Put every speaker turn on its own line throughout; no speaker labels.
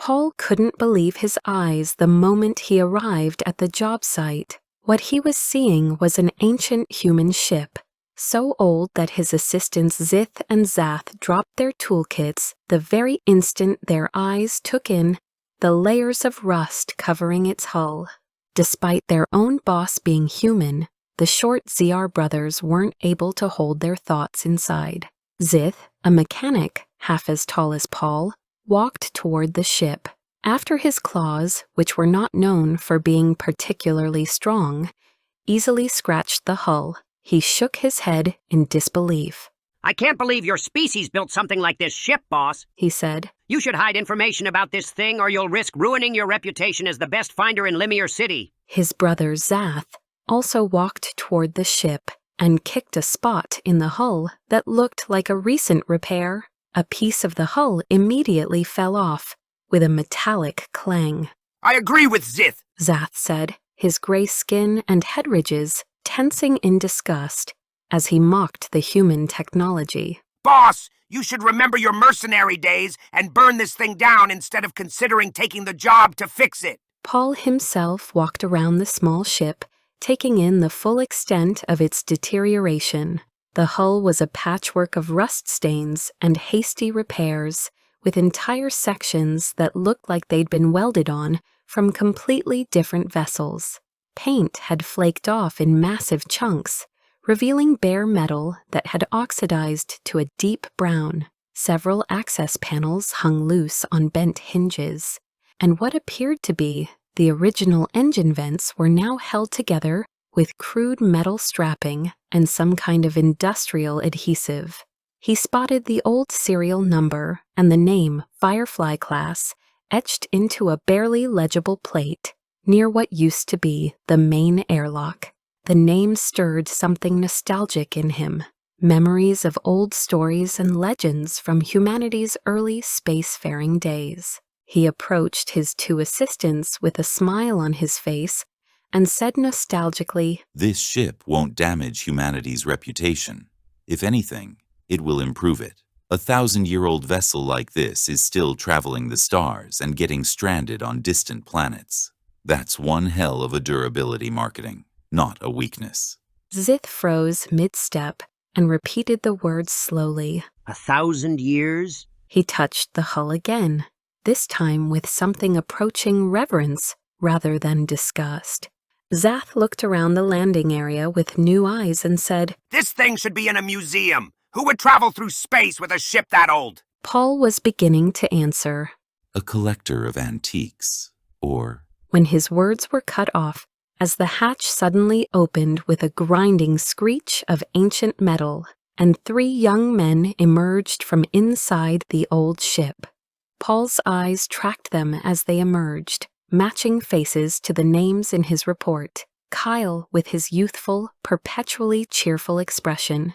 Paul couldn't believe his eyes the moment he arrived at the job site. What he was seeing was an ancient human ship, so old that his assistants Zith and Zath dropped their toolkits the very instant their eyes took in the layers of rust covering its hull. Despite their own boss being human, the short ZR brothers weren't able to hold their thoughts inside. Zith, a mechanic half as tall as Paul, walked toward the ship. After his claws, which were not known for being particularly strong, easily scratched the hull, he shook his head in disbelief.
"I can't believe your species built something like this ship, boss,"
he said.
"You should hide information about this thing or you'll risk ruining your reputation as the best finder in Lemire City."
His brother Zath also walked toward the ship and kicked a spot in the hull that looked like a recent repair. A piece of the hull immediately fell off with a metallic clang.
"I agree with Zith,"
Zath said, his gray skin and head ridges tensing in disgust as he mocked the human technology.
"Boss, you should remember your mercenary days and burn this thing down instead of considering taking the job to fix it."
Paul himself walked around the small ship, taking in the full extent of its deterioration. The hull was a patchwork of rust stains and hasty repairs, with entire sections that looked like they'd been welded on from completely different vessels. Paint had flaked off in massive chunks, revealing bare metal that had oxidized to a deep brown. Several access panels hung loose on bent hinges, and what appeared to be the original engine vents were now held together with crude metal strapping and some kind of industrial adhesive. He spotted the old serial number and the name Firefly Class etched into a barely legible plate near what used to be the main airlock. The name stirred something nostalgic in him, memories of old stories and legends from humanity's early spacefaring days. He approached his two assistants with a smile on his face and said nostalgically,
"This ship won't damage humanity's reputation. If anything, it will improve it. A 1,000-year-old vessel like this is still traveling the stars and getting stranded on distant planets. That's one hell of a durability marketing, not a weakness."
Zith froze mid-step and repeated the words slowly.
1,000 years?
He touched the hull again, this time with something approaching reverence rather than disgust. Zath looked around the landing area with new eyes and said,
"This thing should be in a museum. Who would travel through space with a ship that old?"
Paul was beginning to answer,
"A collector of antiques, or..."
when his words were cut off as the hatch suddenly opened with a grinding screech of ancient metal, and 3 young men emerged from inside the old ship. Paul's eyes tracked them as they emerged, matching faces to the names in his report. Kyle with his youthful, perpetually cheerful expression,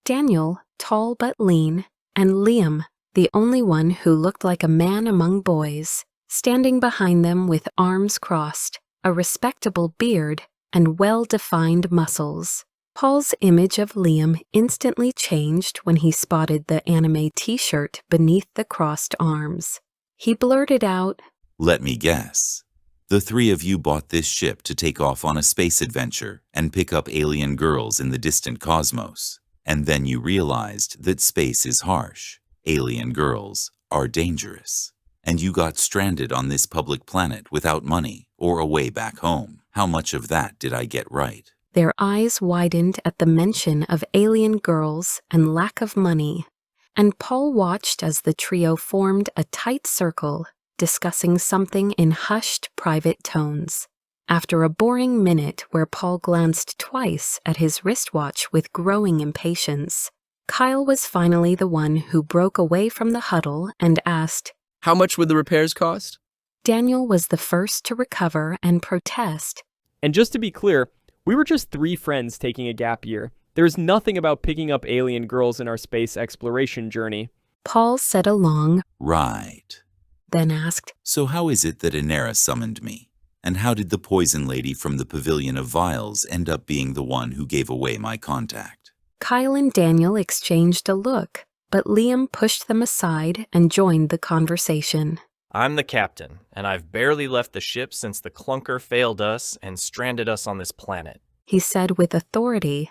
Daniel, tall but lean, and Liam, the only one who looked like a man among boys, standing behind them with arms crossed, a respectable beard, and well-defined muscles. Paul's image of Liam instantly changed when he spotted the anime t-shirt beneath the crossed arms. He blurted out,
"Let me guess. The 3 of you bought this ship to take off on a space adventure and pick up alien girls in the distant cosmos. And then you realized that space is harsh, alien girls are dangerous, and you got stranded on this public planet without money or a way back home. How much of that did I get right?"
Their eyes widened at the mention of alien girls and lack of money, and Paul watched as the trio formed a tight circle, discussing something in hushed, private tones. After a boring minute where Paul glanced twice at his wristwatch with growing impatience, Kyle was finally the one who broke away from the huddle and asked,
"How much would the repairs cost?"
Daniel was the first to recover and protest.
"And just to be clear, we were just 3 friends taking a gap year. There's nothing about picking up alien girls in our space exploration journey."
Paul said a long,
"Right."
Then asked,
"So how is it that Inera summoned me? And how did the poison lady from the Pavilion of Vials end up being the one who gave away my contact?"
Kyle and Daniel exchanged a look, but Liam pushed them aside and joined the conversation.
I'm the captain, and I've barely left the ship since the clunker failed us and stranded us on this planet.
he said with authority.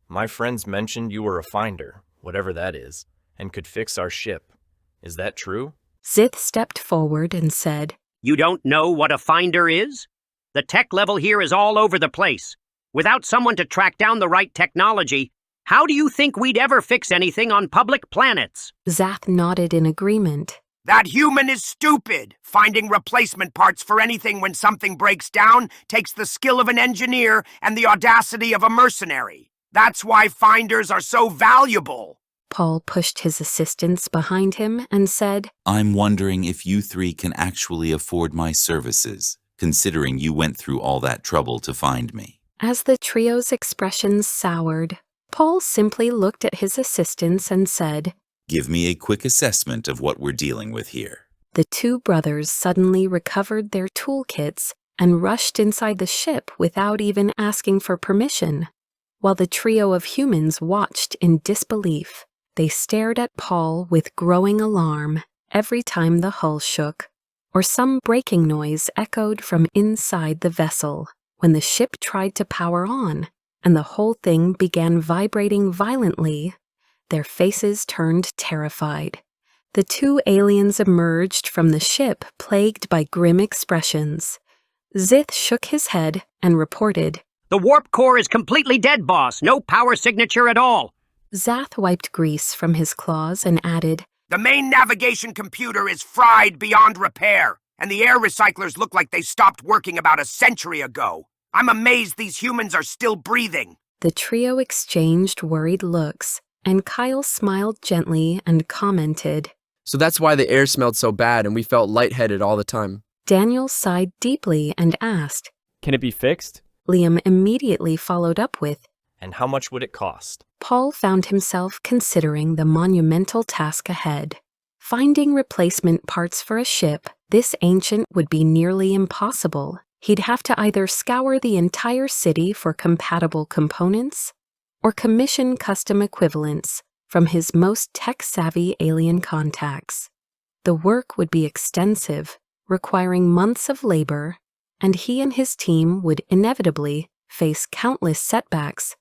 My friends mentioned you were a finder, whatever that is, and could fix our ship. Is that true?
Zith stepped forward and said,
You don't know what a finder is? The tech level here is all over the place. Without someone to track down the right technology, how do you think we'd ever fix anything on public planets?
Zath nodded in agreement.
That human is stupid. Finding replacement parts for anything when something breaks down takes the skill of an engineer and the audacity of a mercenary. That's why finders are so valuable.
Paul pushed his assistants behind him and said,
I'm wondering if you three can actually afford my services, considering you went through all that trouble to find me.
As the trio's expressions soured, Paul simply looked at his assistants and said,
Give me a quick assessment of what we're dealing with here.
The two brothers suddenly recovered their toolkits and rushed inside the ship without even asking for permission. While the trio of humans watched in disbelief, they stared at Paul with growing alarm every time the hull shook, or some breaking noise echoed from inside the vessel when the ship tried to power on, and the whole thing began vibrating violently. Their faces turned terrified. The two aliens emerged from the ship plagued by grim expressions. Zith shook his head and reported,
The warp core is completely dead, boss. No power signature at all.
Zath wiped grease from his claws and added,
The main navigation computer is fried beyond repair, and the air recyclers look like they stopped working about a century ago. I'm amazed these humans are still breathing.
The trio exchanged worried looks, and Kyle smiled gently and commented.
So that's why the air smelled so bad and we felt lightheaded all the time.
Daniel sighed deeply and asked.
Can it be fixed?
Liam immediately followed up with.
And how much would it cost?
Paul found himself considering the monumental task ahead. Finding replacement parts for a ship this ancient would be nearly impossible. He'd have to either scour the entire city for compatible components or commission custom equivalents from his most tech-savvy alien contacts. The work would be extensive, requiring months of labor, and he and his team would inevitably face countless setbacks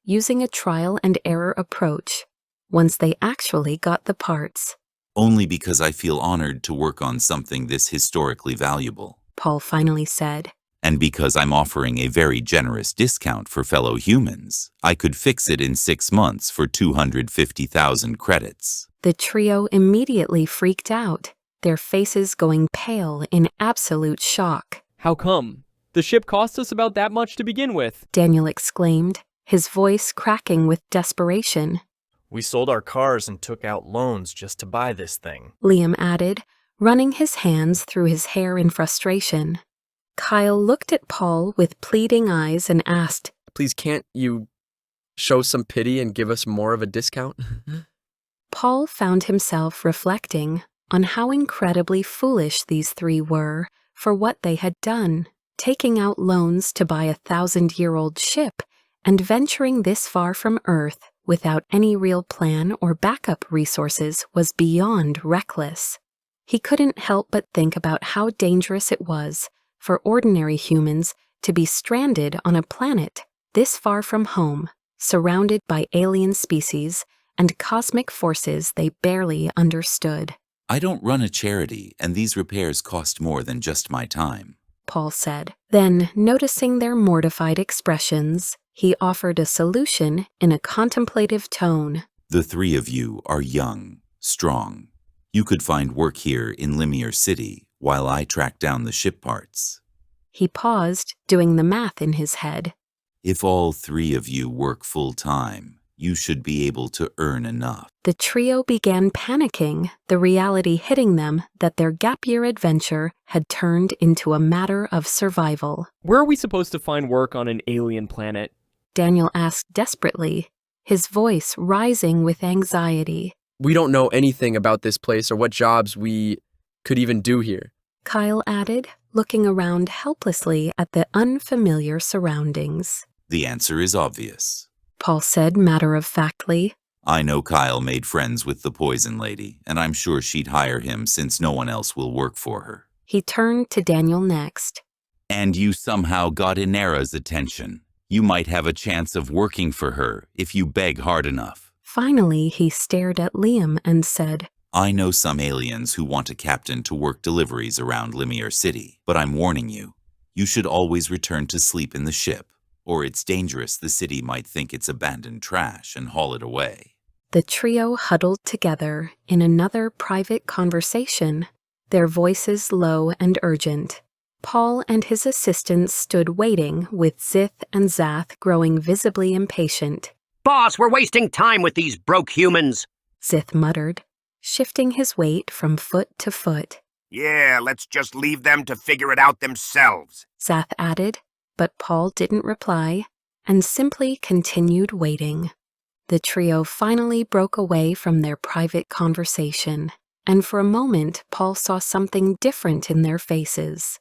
using a trial-and-error approach once they actually got the parts.
Only because I feel honored to work on something this historically valuable.
Paul finally said.
And because I'm offering a very generous discount for fellow humans, I could fix it in 6 months for 250,000 credits.
The trio immediately freaked out, their faces going pale in absolute shock.
How come? The ship cost us about that much to begin with.
Daniel exclaimed, his voice cracking with desperation.
We sold our cars and took out loans just to buy this thing.
Liam added, running his hands through his hair in frustration. Kyle looked at Paul with pleading eyes and asked,
Please can't you show some pity and give us more of a discount?
Paul found himself reflecting on how incredibly foolish these three were for what they had done. Taking out loans to buy a 1,000-year-old ship and venturing this far from Earth without any real plan or backup resources was beyond reckless. He couldn't help but think about how dangerous it was for ordinary humans to be stranded on a planet this far from home, surrounded by alien species and cosmic forces they barely understood.
I don't run a charity, and these repairs cost more than just my time,
Paul said. Then, noticing their mortified expressions, he offered a solution in a contemplative tone.
The three of you are young, strong. You could find work here in Lemire City while I track down the ship parts.
He paused, doing the math in his head.
If all three of you work full-time, you should be able to earn enough.
The trio began panicking, the reality hitting them that their gap-year adventure had turned into a matter of survival.
Where are we supposed to find work on an alien planet?
Daniel asked desperately, his voice rising with anxiety.
We don't know anything about this place or what jobs we could even do here.
Kyle added, looking around helplessly at the unfamiliar surroundings.
The answer is obvious.
Paul said matter-of-factly.
I know Kyle made friends with the poison lady, and I'm sure she'd hire him since no one else will work for her.
He turned to Daniel next.
And you somehow got Inara's attention. You might have a chance of working for her if you beg hard enough.
Finally, he stared at Liam and said,
I know some aliens who want a captain to work deliveries around Lemire City, but I'm warning you, you should always return to sleep in the ship, or it's dangerous. The city might think it's abandoned trash and haul it away.
The trio huddled together in another private conversation, their voices low and urgent. Paul and his assistants stood waiting, with Zith and Zath growing visibly impatient.
Boss, we're wasting time with these broke humans.
Zith muttered, shifting his weight from foot to foot.
Yeah, let's just leave them to figure it out themselves.
Zath added, but Paul didn't reply and simply continued waiting. The trio finally broke away from their private conversation, and for a moment Paul saw something different in their faces.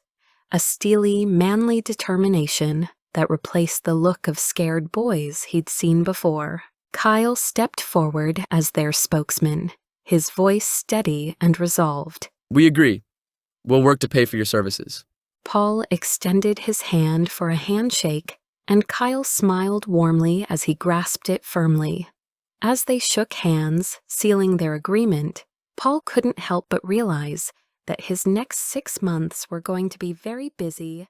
A steely, manly determination that replaced the look of scared boys he'd seen before. Kyle stepped forward as their spokesman, his voice steady and resolved.
We agree. We'll work to pay for your services.
Paul extended his hand for a handshake, and Kyle smiled warmly as he grasped it firmly. As they shook hands, sealing their agreement, Paul couldn't help but realize that his next 6 months were going to be very busy.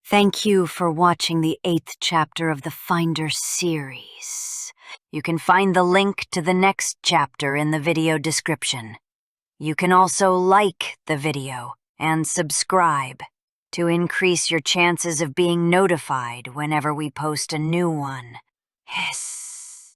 Thank you for watching the 8th chapter of the Finder series. You can find the link to the next chapter in the video description. You can also like the video and subscribe to increase your chances of being notified whenever we post a new one. Yes.